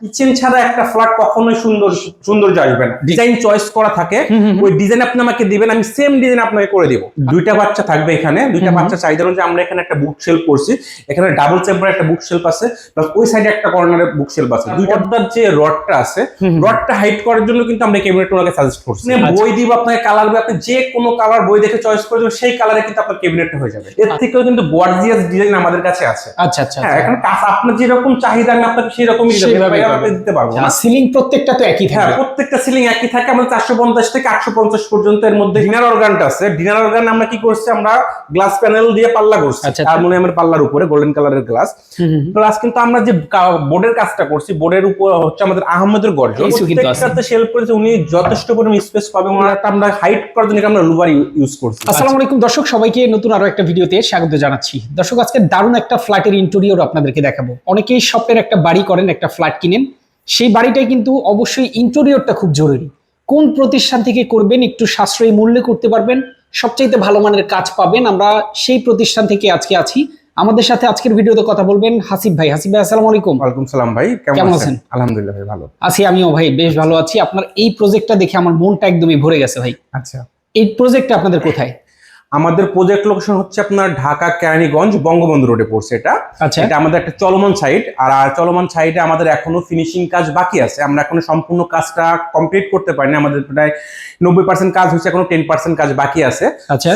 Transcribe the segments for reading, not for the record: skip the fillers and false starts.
Kitchen ছাড়া একটা flat কখনোই সৌন্দর্য আসবে না। ডিজাইন চয়েস করা থাকে, ওই ডিজাইন আপনি আমাকে দিবেন, আমি সেম ডিজাইন আপনাকে করে দিব। দুইটা বাচ্চা থাকবে এখানে, দুইটা বাচ্চা চাহিদা অনুযায়ী আমরা এখানে একটা বুক শেলফ করছি। এখানে ডাবল চেম্বার একটা বুক শেলফ আছে, প্লাস ওই সাইডে একটা কর্নারে বুক শেলফ আছে। দুই পর্দার যে রডটা আছে, রডটা হাইট করার জন্য কিন্তু আমরা ক্যাবিনেট ওনাকে সাজেস্ট করছি। বই দিব আপনাকে, কালার বই, আপনি যে কোনো কালার বই দেখে চয়েস করে দেবেন, সেই কালারে কিন্তু আপনার ক্যাবিনেটটা হয়ে যাবে। এর থেকেও কিন্তু গর্জিয়াস ডিজাইন আমাদের কাছে আছে। আচ্ছা আচ্ছা, হ্যাঁ, এখন আপনার যেরকম চাহিদা আমি আপনাকে সেই রকমই দিতে পারবো। সিলিং প্রত্যেকটা তো একই থাকে? হ্যাঁ, প্রত্যেকটা সিলিং একই থাকে। আমাদের 450 থেকে 850 পর্যন্ত। এর মধ্যে ডিনার অর্গানটা আছে। ডিনার অর্গান আমরা কি করছি, আমরা গ্লাস প্যানেল দিয়ে পাল্লা করছি, অ্যালুমিনিয়ামের পাল্লার উপরে গোল্ডেন কালারের গ্লাস। প্লাস কিন্তু আমরা যে বোর্ডের কাজটা করছি, বোর্ডের উপর হচ্ছে আমাদের আহমেদের গর্জন। প্রত্যেকটাতে শেলফ করেছে, উনি যথেষ্ট পরিমাণ স্পেস পাবেন। ওনারটা আমরা হাইট করার জন্য আমরা লুভার ইউজ করছি। আসসালামু আলাইকুম দর্শক, সবাইকে নতুন আরো একটা ভিডিওতে স্বাগত জানাচ্ছি। দর্শক, আজকে দারুণ একটা ফ্ল্যাটের ইন্টেরিয়র আপনাদেরকে দেখাবো। অনেকেই স্বপ্নের একটা বাড়ি করেন, একটা ফ্ল্যাট কিনেন, সেই বাড়িটাই কিন্তু অবশ্যই ইন্টেরিয়রটা খুব জরুরি। কোন প্রতিষ্ঠান থেকে করবেন, একটু সাশ্রয়ী মূল্যে করতে পারবেন, সবচাইতে ভালো মানের কাজ পাবেন, আমরা সেই প্রতিষ্ঠান থেকে আজকে আছি। আমাদের সাথে আজকের ভিডিওতে কথা বলবেন হাসিব ভাই। হাসিব ভাই, আসসালামু আলাইকুম। ওয়ালাইকুম সালাম ভাই, কেমন আছেন? আলহামদুলিল্লাহ ভাই, ভালো আছি। আমিও ভাই বেশ ভালো আছি। আপনার এই প্রজেক্টটা দেখে আমার মনটা একদমই ভরে গেছে ভাই। আচ্ছা, এই প্রজেক্টটা আপনাদের কোথায়? আমাদের প্রজেক্ট লোকেশন হচ্ছে আপনার ঢাকা কেরানীগঞ্জ বঙ্গবন্ধু রোডে পড়ছে। এটা আমাদের একটা চলমান সাইট, আর চলমান সাইটে আমাদের এখনো ফিনিশিং কাজ বাকি আছে। আমরা এখনো সম্পূর্ণ কাজটা কমপ্লিট করতে পারিনি। আমাদের প্রায় 90% কাজ হচ্ছে, এখনো 10% কাজ বাকি আছে।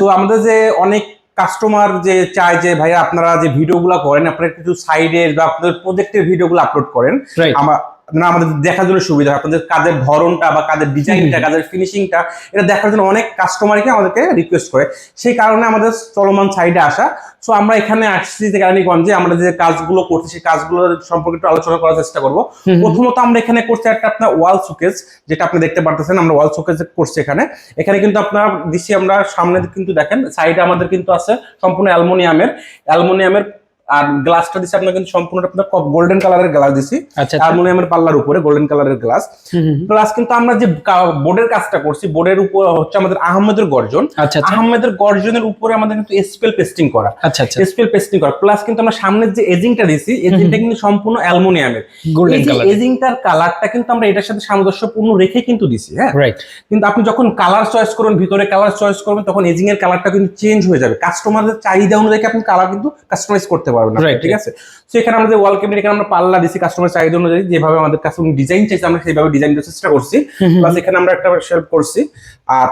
তো আমাদের যে অনেক কাস্টমার যে চায় যে ভাইয়া আপনারা যে ভিডিওগুলো করেন, আপনারা কিছু সাইডের বা আপনাদের প্রজেক্টের ভিডিওগুলো আপলোড করেন, আমাদের দেখার জন্য সুবিধা হয়। আপনাদের কাজের ধরনটা বা কাজের ডিজাইনটা, কাজের ফিনিশিংটা, এটা দেখার জন্য অনেক কাস্টমারকে আমাদেরকে রিকোয়েস্ট করে। সেই কারণে আমাদের চলমান সাইডে আসা। সো আমরা এখানে আসছি যে কেরানীগঞ্জে আমরা যে কাজগুলো করছি, সেই কাজগুলোর সম্পর্কে একটু আলোচনা করার চেষ্টা করবো। প্রথমত আমরা এখানে করছি একটা আপনার ওয়াল শোকেস, যেটা আপনি দেখতে পারতেছেন। আমরা ওয়াল শোকেস করছি এখানে। কিন্তু আপনার দিচ্ছি আমরা সামনে কিন্তু দেখেন সাইডে আমাদের কিন্তু আছে সম্পূর্ণ অ্যালুমিনিয়ামের আর গ্লাসটা দিচ্ছি আপনার কিন্তু সম্পূর্ণ আপনার গোল্ডেন কালারের গ্লাস দিচ্ছি, অ্যালুমিনিয়ামের পাল্লার উপরে গোল্ডেন কালারের গ্লাস। প্লাস কিন্তু আমরা যে বোর্ডের কাজটা করছি, বোর্ডের উপর হচ্ছে আমাদের আহমেদের গর্জন। আহমেদের গর্জনের উপরে আমাদের কিন্তু এসপিএল পেস্টিং করা। এসপিএল পেস্টিং করা, প্লাস কিন্তু আমরা সামনের যে এজিংটা দিচ্ছি, এজিংটা কিন্তু সম্পূর্ণ অ্যালুমিনিয়ামের। এজিংটার কালারটা কিন্তু আমরা এটার সাথে সামঞ্জস্যপূর্ণ রেখে কিন্তু দিছি। হ্যাঁ, কিন্তু আপনি যখন কালার চয়েস করবেন, ভিতরে কালার চয়েস করবেন, তখন এজিং এর কালারটা কিন্তু চেঞ্জ হয়ে যাবে। কাস্টমারদের চাহিদা অনুযায়ী আপনি কালার কিন্তু কাস্টমাইজ করতে পারবেন। ঠিক আছে। তো এখানে আমাদের ওয়াল ক্যাবিনেট, এখানে আমরা পাল্লা দিছি কাস্টমার চাহিদা অনুযায়ী, যেভাবে আমাদের কাস্টমার ডিজাইন চাইছে আমরা সেইভাবে ডিজাইন দেওয়ার চেষ্টা করছি। প্লাস এখানে আমরা একটা শেলফ করছি। আর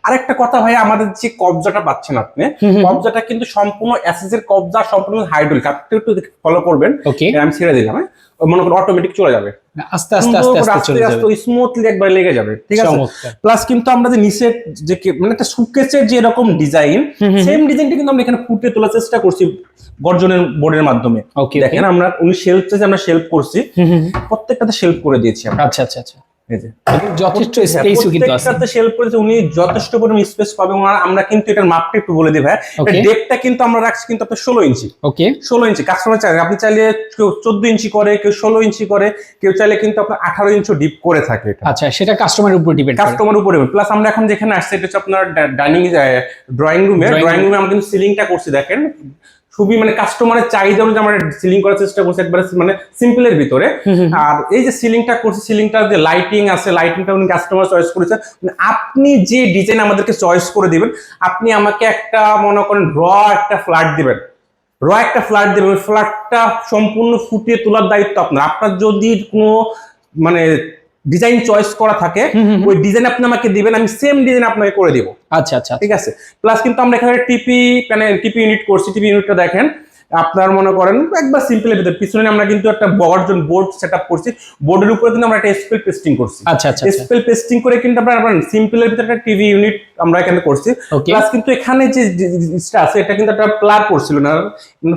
আরেকটা কথা ভাই, আমাদের যে কবজাটা পাচ্ছেন আপনি, কবজাটা কিন্তু সম্পূর্ণ এসএস এর কবজা, সম্পূর্ণ হাইড্রোলিক। আপনি একটু ফলো করবেন, আমি ছেড়ে দিলাম, মনে করেন অটোমেটিক চলে যাবে, আস্তে আস্তে স্মুথলি একবার লেগে যাবে। ঠিক আছে। প্লাস কিন্তু আমরা যে নিচে যে মানে একটা সুটকেসের যে এরকম ডিজাইন, সেম ডিজাইনটা কিন্তু আমরা এখানে ফুটিয়ে তোলার চেষ্টা করছি গর্জনের বোর্ডের মাধ্যমে। দেখেন আমরা উনি শেলফ চাইছে, আমরা শেলফ করছি, প্রত্যেকটাতে শেলফ করে দিয়েছি। আচ্ছা আচ্ছা আচ্ছা, যথেষ্ট স্পেসও কিন্তু আছে। প্রত্যেকটাতে শেলফ করেছে, উনি যথেষ্ট পরিমাণ স্পেস পাবেন। আমরা কিন্তু এটার মাপটা একটু বলে দিই ভাই। ডেপটা কিন্তু আমরা রাখছি কিন্তু আপনার 16 ইঞ্চি। 16 ইঞ্চি কাস্টমার চাইলে, আপনি চাইলে কেউ 14 ইঞ্চি করে, কেউ 16 ইঞ্চি করে, কেউ চাইলে কিন্তু আপনার 18 ইঞ্চি ডিপ করে থাকে। আচ্ছা, সেটা কাস্টমারের উপর ডিপেন্ড, কাস্টমার উপরে। প্লাস আমরা এখন যেখানে আসছি, এটা হচ্ছে আপনার ড্রয়িং রুমে আমরা কিন্তু সিলিংটা করছি। দেখেন খুবই মানে কাস্টমারের চাহিদা অনুযায়ী আমরা সিলিং করার চেষ্টা করছি, একবারে মানে সিম্পলের ভিতরে। আর এই যে সিলিংটা করছি, সিলিংটার যে লাইটিং আছে, লাইটিংটা উনি কাস্টমার চয়েস করেছে। আপনি যে ডিজাইন আমাদেরকে চয়েস করে দিবেন, আপনি আমাকে একটা মনে করেন একটা ফ্ল্যাট দিবেন, একটা ফ্ল্যাট দিবেন, ওই ফ্ল্যাটটা সম্পূর্ণ ফুটিয়ে তোলার দায়িত্ব আপনার। আপনার যদি কোনো মানে ডিজাইন চয়েস করা থাকে, ওই ডিজাইন আপনি আমাকে দিবেন, আমি সেম ডিজাইন আপনাকে করে দিব। আচ্ছা আচ্ছা, ঠিক আছে। প্লাস কিন্তু আমরা এখানে টিপি ইউনিট করছি। টিপি ইউনিটটা দেখেন, আপনার মনে করেন একবার সিম্পলের ভিতরে পিছনে আমরা কিন্তু একটা গর্জন বোর্ড সেটআপ করছি। বোর্ডের উপরে কিন্তু আমরা একটা এসপিএল পেস্টিং করছি। আচ্ছা আচ্ছা, এসপিএল পেস্টিং করে কিন্তু আমরা সিম্পলের ভিতরে একটা টিভি ইউনিট আমরা এখানে করছি। প্লাস কিন্তু এখানে যে জিনিসটা আছে, এটা কিন্তু একটা প্লার পড়ছিল না,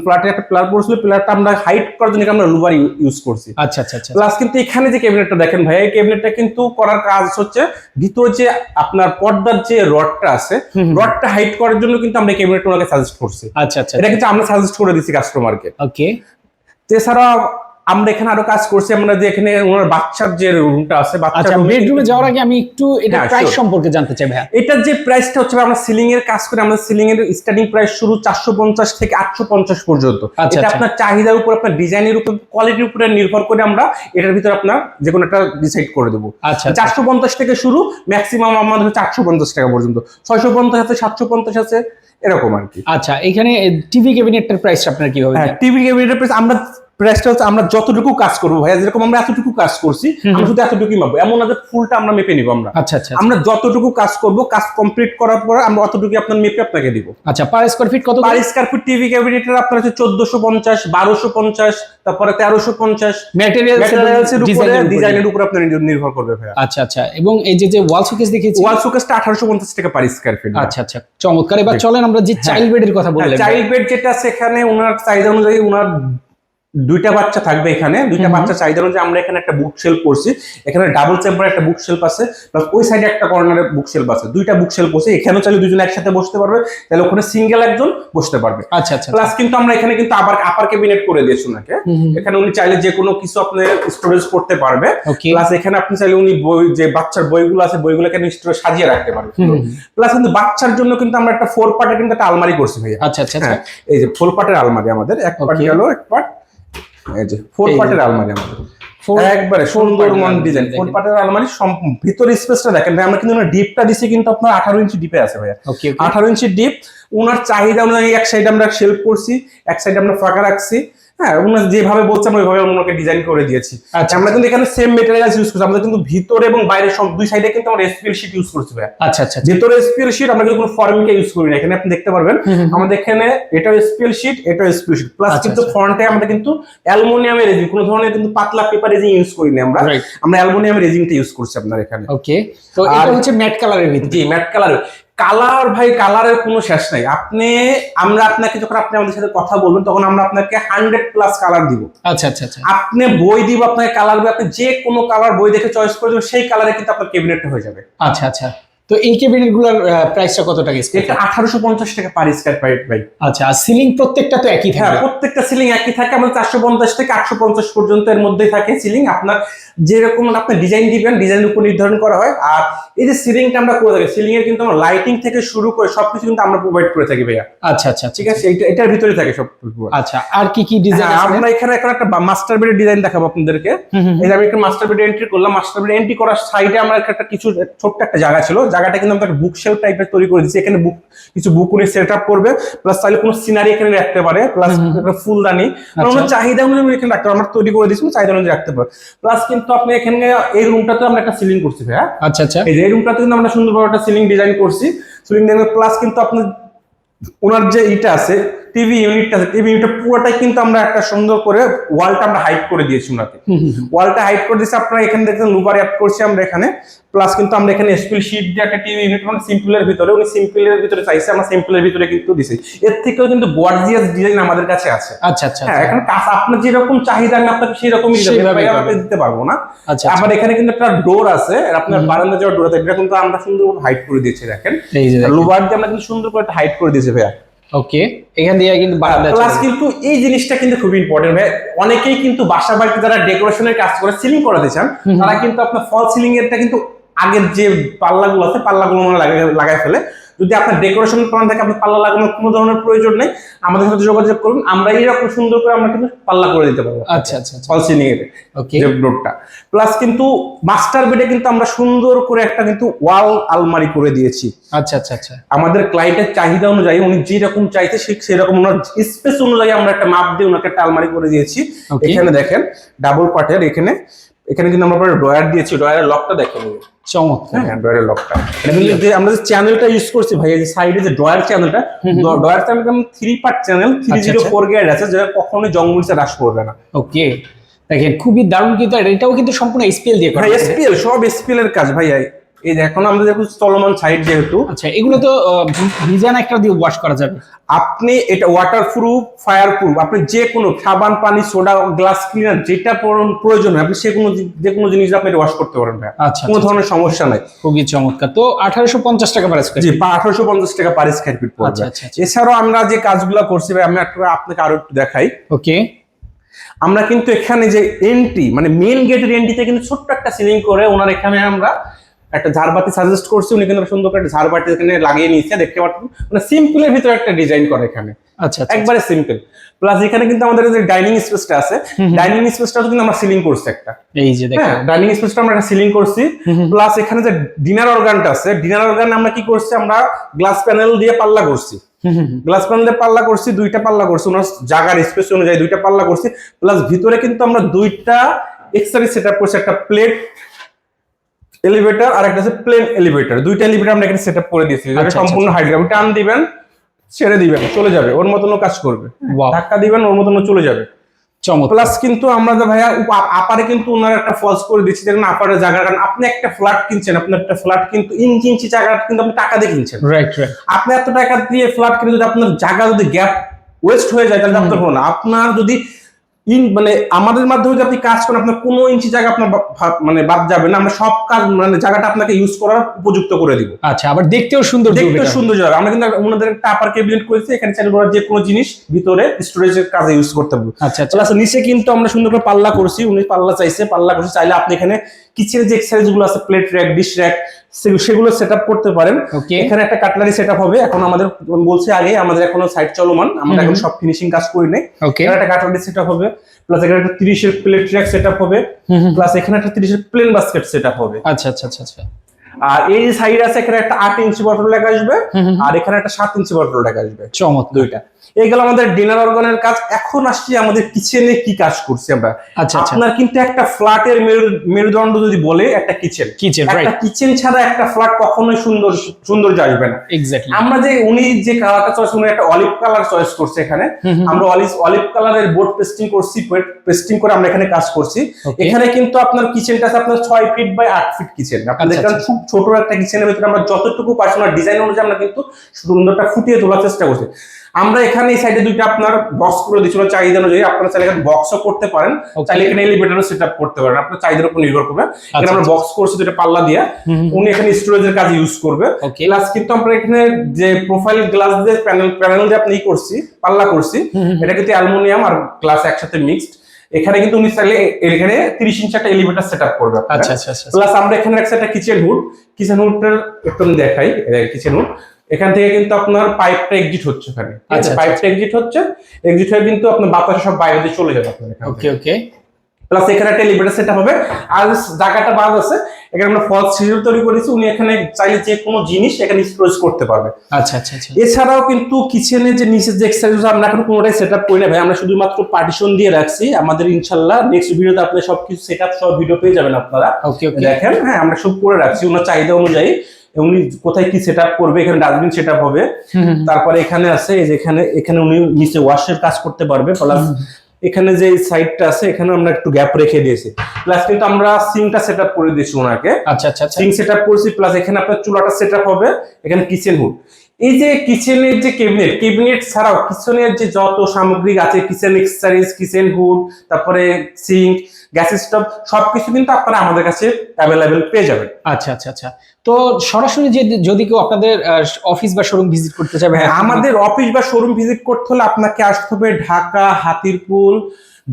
ফ্ল্যাটে একটা প্লার পড়ছিল, প্লারটা আমরা হাইট করার জন্য আমরা লুভার ইউজ করছি। আচ্ছা আচ্ছা। প্লাস কিন্তু এখানে যে ক্যাবিনেটটা দেখেন ভাই, এই ক্যাবিনেটটা কিন্তু করার কাজ হচ্ছে ভিতরে যে আপনার পর্দার যে রডটা আছে, রডটা হাইট করার জন্য কিন্তু আমরা ক্যাবিনেট ওনাকে সাজেস্ট করছি। আচ্ছা আচ্ছা, এটা কিন্তু আমরা সাজেস্ট করে দিচ্ছি কাস্টমারকে। ওকে। এছাড়া আমরা এখানে আরো কাজ করছি, আমরা যে এখানে ওনার বাচ্চার যে রুমটা আছে, আচ্ছা বেডরুমে যাওয়ার আগে আমি একটু এটা হ্যাঁ, প্রাইস sure. সম্পর্কে জানতে চাই ভাইয়া। এটার যে প্রাইসটা হচ্ছে আমরা সিলিং এর কাজ করে, আমরা সিলিং এর স্টার্টিং প্রাইস শুরু 450 থেকে 850 পর্যন্ত। আচ্ছা, এটা আচ্ছা। আপনার চাহিদার উপর, আপনার ডিজাইনের উপর, কোয়ালিটির উপরে নির্ভর করে আমরা এটার ভিতরে আপনার যে কোনো একটা ডিসাইড করে দেবো। আচ্ছা, 450 থেকে শুরু, ম্যাক্সিমাম আমাদের হচ্ছে 850 টাকা পর্যন্ত, 650 আছে, 750 আছে, এরকম আর কি। আচ্ছা এখানে টিভি ক্যাবিনেটটার প্রাইস আপনার কি হবে? হ্যাঁ, টিভি ক্যাবিনেটের প্রাইস আমরা প্রাইসটা হচ্ছে আমরা যতটুকু কাজ করবো ভাইয়া, যেরকম আমরা এতটুকু কাজ করছি আমরা শুধু এতটুকুই মাপবো, এমন না যে ফুলটা আমরা মেপে নিব। আমরা আচ্ছা আচ্ছা আমরা যতটুকু কাজ করব, কাজ কমপ্লিট করার পরে আমরা অতটুকু আপনার মেপে আপনাকে দিব। আচ্ছা পার স্কয়ার ফিট কত? পার স্কয়ার ফিট টিভি ক্যাবিনেটের আপনার হচ্ছে 1450, 1250, তারপরে 1350। ম্যাটেরিয়ালসের উপরে, ডিজাইনের উপর আপনার নির্ভর করবে ভাইয়া। আচ্ছা আচ্ছা, এবং এই যে ওয়াল শোকেস দেখিয়েছি, ওয়াল শোকেসটা 1850 টাকা পার স্কয়ার ফিট। আচ্ছা আচ্ছা চমৎকার। এবার চলেন আমরা যে চাইল্ড বেডের কথা বললেন। চাইল্ড বেড যেটা আছে, এখানে ওনার চাহিদা অনুযায়ী ওনার দুইটা বাচ্চা থাকবে, এখানে দুইটা বাচ্চা চাহিদা অনুযায়ী আমরা এখানে একটা বুক শেলফ করছি। এখানে ডাবল চেম্বার একটা বুক শেলফ আছে, প্লাস ওই সাইডে একটা কর্নারে বুক শেলফ আছে, দুইটা বুক শেলফ করছি। এখানেও চাইলে দুজন একসাথে বসতে পারবে, তাহলে ওখানে সিঙ্গেল একজন বসতে পারবে। আচ্ছা আচ্ছা, প্লাস কিন্তু আমরা এখানে কিন্তু আবার আপার ক্যাবিনেট করে দিয়েছি ওনাকে। এখানে উনি চাইলে যে কোনো কিছু আপনি স্টোরেজ করতে পারবে। প্লাস এখানে আপনি চাইলে উনি বই, যে বাচ্চার বইগুলো আছে, বইগুলো এখানে স্টোরেজ সাজিয়ে রাখতে পারবে। প্লাস কিন্তু বাচ্চার জন্য কিন্তু আমরা একটা 4 পার্টের কিন্তু একটা আলমারি করছি ভাইয়া। আচ্ছা আচ্ছা, এই যে 4 পার্টের আলমারি আমাদের, এক পার্ট গেল, এক পার্ট এই যে 4 পার্টের আলমারি আমাদের, একবারে সুন্দর মন ডিজাইন 4 পার্টের আলমারি। ভিতরে স্পেসটা দেখেন ভাই, আমরা কিন্তু ডিপটা দিছি কিন্তু আপনার 18 ইঞ্চি ডিপে আছে ভাইয়া। 18 ইঞ্চি ডিপ। ওনার চাহিদা অনুযায়ী এক সাইড আমরা শেলফ করছি, এক সাইড আমরা ফাঁকা রাখছি। হ্যাঁ, ওনার যেভাবে বলছে আমরা ওইভাবে ওনাকে ডিজাইন করে দিয়েছি। আমরা কিন্তু এখানে সেম মেটেরিয়ালস ইউজ করছি, আমরা কিন্তু ভিতরে এবং বাইরে সব দুই সাইডে কিন্তু আমরা এসপিএল শীট ইউজ করছি ভাই। আচ্ছা আচ্ছা, ভিতরে এসপিএল শীট, আমরা কিন্তু কোনো ফর্মিকা ইউজ করি না। এখানে আপনি দেখতে পারবেন আমাদের এখানে এটাও এসপিএল শীট, এটাও এসপিএল শীট। প্লাস কিন্তু ফ্রন্টে আমরা কিন্তু অ্যালুমিনিয়ামের রেজিং, কোনো ধরনের কিন্তু পাতলা পেপার রেজিং ইউজ করি না আমরা। আমরা অ্যালুমিনিয়ামের রেজিংটা ইউজ করছি আপনার এখানে। ওকে, তো এটা হচ্ছে ম্যাট কালারের ভিতরে। জি, ম্যাট কালার। কালার ভাই, কালারের কোনো শেষ নাই। আমরা আপনাকে যখন আপনি আমাদের সাথে কথা বলবেন, তখন আমরা আপনাকে 100+ কালার দিব। আচ্ছা আচ্ছা আচ্ছা, আপনি বই দিব, আপনাকে কালার বই, আপনি যে কোনো কালার বই দেখে চয়েস করে দেবেন, সেই কালারে কিন্তু আপনার ক্যাবিনেটটা হয়ে যাবে। আচ্ছা আচ্ছা, তো এই ক্যাবিনেট গুলোর প্রাইসটা কত টাকা? এটা 1850 টাকা পার স্কয়ার ফিট ভাই। আচ্ছা, আর সিলিং প্রত্যেকটা তো একই থাকে? হ্যাঁ, প্রত্যেকটা সিলিং একই থাকে। আমাদের 450 থেকে 850 পর্যন্ত এর মধ্যেই থাকে সিলিং। আপনার যেরকম আপনি ডিজাইন দিবেন, ডিজাইনের উপর নির্ধারণ করা হয়। আর এই যে সিলিংটা আমরা করে থাকি, সিলিং এর কিন্তু আমরা লাইটিং থেকে শুরু করে সবকিছু কিন্তু আমরা প্রোভাইড করে থাকি ভাইয়া। আচ্ছা আচ্ছা, ঠিক আছে, এটার ভিতরে থাকে সব। আচ্ছা, আর কি কি ডিজাইন আছে? আমরা এখানে একটা মাস্টার বেডের ডিজাইন দেখাবো আপনাদেরকে। এই যে আমি একটা মাস্টার বেড এন্ট্রি করলাম। মাস্টার বেড এন্ট্রি করার সাইডে আমরা একটা কিছু ছোট্ট একটা জায়গা ছিল, জায়গাটা কিন্তু আমরা বুক শেলফ টাইপের তৈরি করে দিচ্ছি। এখানে কিছু বুক উনি সেট আপ করবে, প্লাস চাইলে কোনো সিনারি এখানে রাখতে পারে, প্লাস একটা ফুলদানি আমরা চাহিদা অনুযায়ী এখানে রাখতে পারবো। আমরা তৈরি করে দিচ্ছি, চাহিদা অনুযায়ী রাখতে পারবো। প্লাস কিন্তু আপনি এখানে এই রুমটাতে আমরা একটা সিলিং করছি ভাইয়া। আচ্ছা আচ্ছা, এই যে এই রুমটাতে কিন্তু আমরা সুন্দরভাবে একটা সিলিং ডিজাইন করছি। সিলিং ডিজাইন প্লাস কিন্তু আপনি ওনার যে ইটা আছে, টিভি ইউনিটটা আছে, টিভি ইউনিটটা পুরোটাই কিন্তু আমরা একটা সুন্দর করে ওয়ালটা আমরা হাইট করে দিয়েছি ওনাকে। ওয়ালটা হাইট করে দিয়েছি। আপনারা এখানে দেখছেন লুবার অ্যাড করছি আমরা এখানে। প্লাস কিন্তু আমরা এখানে এসপিএল শীট দিয়ে একটা টিভি ইউনিট, মানে সিম্পলের ভিতরে, উনি সিম্পলের ভিতরে চাইছে, আমরা সিম্পলের ভিতরে কিন্তু দিছি। এর থেকেও কিন্তু গর্জিয়াস ডিজাইন আমাদের কাছে আছে। আচ্ছা আচ্ছা, হ্যাঁ, এখন আপনার যেরকম চাহিদা আমি আপনাকে সেই রকমই দিতে পারবো না। আচ্ছা, আবার এখানে কিন্তু একটা ডোর আছে, আপনার বারান্দা যাওয়ার ডোর আছে, এটা কিন্তু আমরা সুন্দরভাবে হাইট করে দিয়েছি। দেখেন লুবার দিয়ে আমরা কিন্তু সুন্দর করে হাইট করে দিয়েছি ভাইয়া। ওকে, এখান দিয়ে কিন্তু বারান্দা। প্লাস কিন্তু এই জিনিসটা কিন্তু খুব ইম্পর্টেন্ট ভাই। অনেকেই কিন্তু বাসা বাড়িতে যারা ডেকোরেশনের কাজ করে, সিলিং করাতে চান, তারা কিন্তু আপনার ফল সিলিং এরটা কিন্তু আগের যে পাল্লাগুলো আছে, পাল্লাগুলো মানে লাগাই ফেলে। যদি আপনার ডেকোরেশন প্ল্যান থাকে, আপনার পাল্লা লাগানোর কোনো ধরনের প্রয়োজন নেই, আমাদের সাথে যোগাযোগ করুন। আমরা এইরকম সুন্দর করে আমরা কিন্তু পাল্লা করে দিতে পারবো। আচ্ছা আচ্ছা, ফল সিলিং এর যে ডোরটা। প্লাস কিন্তু মাস্টার বেডে কিন্তু আমরা সুন্দর করে একটা কিন্তু ওয়াল আলমারি করে দিয়েছি। আচ্ছা আচ্ছা আচ্ছা, আমাদের ক্লায়েন্টের চাহিদা অনুযায়ী উনি যেরকম চাইছে সেরকম ওনার স্পেস অনুযায়ী আমরা একটা মাপ দিয়ে ওনাকে একটা আলমারি করে দিয়েছি। এখানে দেখেন ডাবল পার্টের, এখানে কিন্তু আমরা ড্রয়ার দিয়েছি। ড্রয়ারের লকটা দেখেন, চমৎকার। হ্যাঁ, ড্রয়ারের লকটা। যে আমরা যে চ্যানেলটা ইউজ করছি ভাই, এই যে সাইডে যে ড্রয়ার চ্যানেলটা, ড্রয়ার চ্যানেলটা 3 পার্ট চ্যানেল, 304 গ্রেড আছে, যেটা কখনোই জংমরিচে হ্রাস করবে না। ওকে, দেখেন খুবই দারুণ। কিন্তু এটাও কিন্তু সম্পূর্ণ এসপিএল দিয়ে করা। ভাই এসপিএল, সব এসপিএল এর কাজ ভাই। এই যে এখন আমরা দেখুন চলমান সাইড যেহেতু। আচ্ছা, এগুলো তো ভিজান একটা দিয়ে ওয়াশ করা যাবে। আপনি এটা ওয়াটার প্রুফ, ফায়ার প্রুফ, আপনি যে কোনো সাবান, পানি, সোডা, গ্লাস ক্লিনার যেটা প্রয়োজন হয়, আপনি যে কোনো জিনিস আপনি ওয়াশ করতে পারেন ভাই। আচ্ছা, কোনো ধরনের সমস্যা নাই। খুবই চমৎকার। তো 1850 টাকা পার স্কয়ার। জি, 1850 টাকা পার স্কয়ার ফিট পড়বে। আচ্ছা আচ্ছা, এছাড়াও আমরা যে কাজগুলো করছি ভাই, আমি আপনাকে আরো একটু দেখাই। ওকে, আমরা কিন্তু এখানে যে এন্ট্রি মানে মেইন গেটের এন্ট্রিতে কিন্তু ছোট্ট একটা সিলিং করে ওনার এখানে আমরা একটা ঝাড়বাতি সাজেস্ট করছি, উনি কিন্তু সুন্দর করে একটা ঝাড়বাতি এখানে লাগিয়ে নিয়েছে, দেখতে পাচ্ছেন মানে সিম্পলের ভিতরে একটা ডিজাইন করে এখানে, আচ্ছা একবারে সিম্পল। প্লাস এখানে কিন্তু আমাদের যে ডাইনিং স্পেসটা আছে, ডাইনিং স্পেসটাও কিন্তু আমরা সিলিং করছি একটা, এই যে দেখেন ডাইনিং স্পেসটা আমরা একটা সিলিং করছি। প্লাস এখানে যে ডিনার অর্গানটা আছে, ডিনার অর্গান আমরা কি করছি, আমরা গ্লাস প্যানেল দিয়ে পাল্লা করছি, গ্লাস প্যানেল দিয়ে পাল্লা করছি, 2টা পাল্লা করছি ওনার জায়গার স্পেস অনুযায়ী 2টা পাল্লা করছি। প্লাস ভিতরে কিন্তু আমরা 2টা এক্সট্রা সেটআপ করছি, একটা প্লেট এলিভেটর আর একটা আছে প্লেন এলিভেটর, 2টা এলিভেটর আমরা এখানে সেটআপ করে দিয়েছি, যেটা সম্পূর্ণ হাইড্রোলিক, টান দিবেন ছেড়ে দিবেন চলে যাবে, ওর মতনও কাজ করবে, ধাক্কা দিবেন ওর মতনও চলে যাবে। প্লাস কিন্তু আমরা ভাইয়া আপারে কিন্তু ওনার একটা ফলস করে দিচ্ছি, দেখুন আপারের জায়গা, কারণ আপনি একটা ফ্ল্যাট কিনছেন, আপনার একটা ফ্ল্যাট কিন্তু ইঞ্চি জায়গা কিন্তু আপনি টাকা দিয়ে কিনছেন, রাইট। আপনি এত টাকা দিয়ে ফ্ল্যাট কিনে যদি আপনার জায়গা যদি গ্যাপ ওয়েস্ট হয়ে যায় তাহলে আপনার হলো না। আপনার যদি মানে আমাদের মাধ্যমে যদি আপনি কাজ করেন, আপনার কোনো ইঞ্চি জায়গা আপনার মানে বাদ যাবে না, আমরা সব কাজ মানে জায়গাটা আপনাকে ইউজ করার উপযুক্ত করে দিব। আচ্ছা, আবার দেখতেও সুন্দর, দেখতেও সুন্দর যাবে। আমরা কিন্তু ওনাদের একটা আপার ক্যাবিনেট করেছি, এখানে চাইলে ওরা যে কোনো জিনিস ভিতরে স্টোরেজের কাজে ইউজ করতে পারবে। আচ্ছা প্লাস নিচে কিন্তু আমরা সুন্দর করে পাল্লা করছি, উনি পাল্লা চাইছে, পাল্লা করছি, চাইলে আপনি এখানে কিচেনের যে এক্সেসরিজ গুলো আছে, প্লেট র্যাক, ডিশ র্যাক, সেগুলো সেটআপ করতে পারেন। এখানে একটা কাটলারি সেটআপ হবে, এখন আমাদের বলছি আগে আমাদের এখনো সাইট চলমান, আমরা এখন সব ফিনিশিং কাজ করি নাই। এখানে একটা কাটলারি সেটআপ হবে, প্লাস এখানে একটা 30-এর প্লেট র্যাক সেটআপ হবে, প্লাস এখানে একটা 30-এর প্লেন বাস্কেট সেটআপ হবে। আচ্ছা আচ্ছা আচ্ছা আচ্ছা। আর এই সাইড আছে, এখানে একটা 8 ইঞ্চি বটল র্যাক আসবে, আর এখানে একটা 7 ইঞ্চি বটল র্যাক আসবে। চমৎকার। 2টা এইগুলো আমাদের ডিনার অর্গানের কাজ। এখন আসছি আমাদের কিচেনে কি কাজ করছি আমরা। আচ্ছা, আপনার কিন্তু একটা ফ্ল্যাটের মেরুদণ্ড যদি বলে একটা কিচেন, একটা কিচেন ছাড়া একটা ফ্ল্যাট কখনোই সুন্দর আসবে না। এক্স্যাক্টলি। আমরা যে উনি যে কালারটা চয়েস, উনি একটা অলিভ কালার চয়েস করছে, এখানে আমরা অলিভ কালারের বোর্ড পেস্টিং করছি, পেস্টিং করে আমরা এখানে কাজ করছি। এখানে কিন্তু আপনার কিচেনটা আছে আপনার 6 ফিট বাই 8 ফিট কিচেন। আপনি দেখেন খুব ছোট একটা কিচেনের ভিতরে আমরা যতটুকু পার্সোনাল ডিজাইন অনুযায়ী আমরা কিন্তু সুন্দরটা ফুটিয়ে তোলার চেষ্টা করছি। আমরা এখানে এই সাইডে 2টা আপনার বক্স করে দিচ্ছি চাহিদা অনুযায়ী, আপনারা চাইলে এখানে বক্সও করতে পারেন, চাইলে এখানে এলিভেটরও সেটআপ করতে পারেন, আপনার চাহিদার উপর নির্ভর করবে। এখানে আমরা বক্স করছি 2টা পাল্লা দিয়ে, উনি এখানে স্টোরেজের কাজে ইউজ করবে। প্লাস কিন্তু আমরা এখানে যে প্রোফাইল গ্লাস দিয়ে প্যানেল দিয়ে আপনি করছি, পাল্লা করছি, এটা কিন্তু অ্যালুমিনিয়াম আর গ্লাস একসাথে মিক্সড। এখানে কিন্তু উনি চাইলে এখানে 30 ইঞ্চি একটা এলিভেটর সেটআপ করবে। আচ্ছা আচ্ছা আচ্ছা। প্লাস আমরা এখানে একটা কিচেন হুডটার একটু দেখাই, কিচেন হুড এখান থেকে কিন্তু আপনার পাইপটা এক্সিট হচ্ছে, এখানে পাইপটা এক্সিট হয়ে কিন্তু আপনার বাতাস সব বাইরে দিয়ে চলে যাবে আপনার এখানে। ওকে ওকে। প্লাস এখানে একটা এলিভেটর সেটআপ হবে, আর জায়গাটা বাদ আছে, এখানে আমরা ফলস সিরিয়াল তৈরি করেছি, উনি এখানে চাইলে যে কোনো জিনিস এখানে স্টোরেজ করতে পারবে। আচ্ছা আচ্ছা আচ্ছা। এছাড়াও কিন্তু কিচেনে যে নিচে যে এক্সেসরিজ আমরা এখন কোনোটাই সেটআপ করি না ভাই, আমরা শুধুমাত্র পার্টিশন দিয়ে রাখছি। আমাদের ইনশাআল্লাহ নেক্সট ভিডিওতে আপনি সবকিছু সেটআপ সব ভিডিও পেয়ে যাবেন আপনারা। ওকে ওকে। দেখেন হ্যাঁ, আমরা সব করে রাখছি ওনার চাহিদা অনুযায়ী, উনি কোথায় কি সেটআপ করবে। এখানে ডাস্টবিন সেটআপ হবে, তারপরে এখানে আছে এই যে এখানে উনি নিচে ওয়াশের কাজ করতে পারবে। প্লাস এখানে যে সাইডটা আছে এখানে আমরা একটু গ্যাপ রেখে দিয়েছি। প্লাস কিন্তু আমরা সিঙ্কটা সেটআপ করে দিয়েছি ওনাকে। আচ্ছা আচ্ছা। সিঙ্ক সেটআপ করছি, প্লাস এখানে আপনার চুলাটা সেটআপ হবে, এখানে কিচেন হুড। এই যে কিচেনের যে ক্যাবিনেট ছাড়াও কিচেনের যে যত সামগ্রী আছে, কিচেন এক্সেসরিজ, কিচেন হুড, তারপরে সিঙ্ক, গ্যাস স্টোভ, সবকিছু কিন্তু আপনারা আমাদের কাছে অ্যাভেলেবেল পেয়ে যাবেন। আচ্ছা আচ্ছা আচ্ছা। তো সরাসরি যদি কেউ আপনাদের অফিস বা শোরুম ভিজিট করতে চাবে, আমাদের অফিস বা শোরুম ভিজিট করতে হলে আপনাকে আসতে হবে ঢাকা হাতিরপুল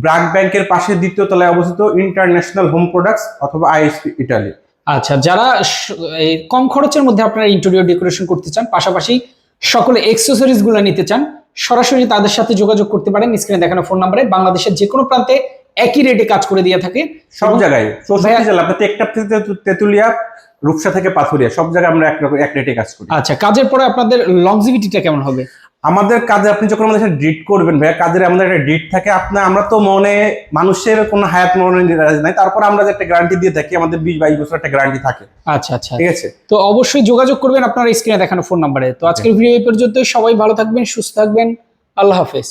ব্র্যাক ব্যাংকের পাশে 2য় তলায় অবস্থিত ইন্টারন্যাশনাল হোম প্রোডাক্টস অথবা আইএসপি ইটালি। আচ্ছা, যারা কম খরচের মধ্যে আপনারা ইন্টেরিয়র ডেকোরেশন করতে চান, পাশাপাশি সকলে অ্যাকসেসরিজ গুলো নিতে চান, সরাসরি তাদের সাথে যোগাযোগ করতে পারেন স্ক্রিনে দেখানো ফোন নম্বরে। বাংলাদেশের যে কোনো প্রান্তে একই রেটে কাজ করে দিয়ে থাকে, সব জায়গায় 64 জেলা, আপনার টেকটাপ থেকে তেতুলিয়া, রূপসা থেকে পাথুরিয়া, সব জায়গায় আমরা এক রেটে কাজ করি। আচ্ছা, কাজের পরে আপনাদের লংজিভিটিটা কেমন হবে? আমাদের কাজে আপনি যখন আমাদের সাথে ডেট করবেন ভাইয়া, কাজের আমাদের একটা ডেট থাকে। আমরা তো মানুষের কোনো হায়াত মনে নাই, তারপর আমরা যে একটা গ্যারান্টি দিয়ে থাকি, আমাদের 20-22 বছর একটা গ্যারান্টি থাকে। আচ্ছা আচ্ছা, ঠিক আছে। তো অবশ্যই যোগাযোগ করবেন আপনারা স্ক্রিনে দেখানো ফোন নম্বরে। তো আজকের ভিডিও এই পর্যন্তই, সবাই ভালো থাকবেন, সুস্থ থাকবেন, আল্লাহ হাফেজ।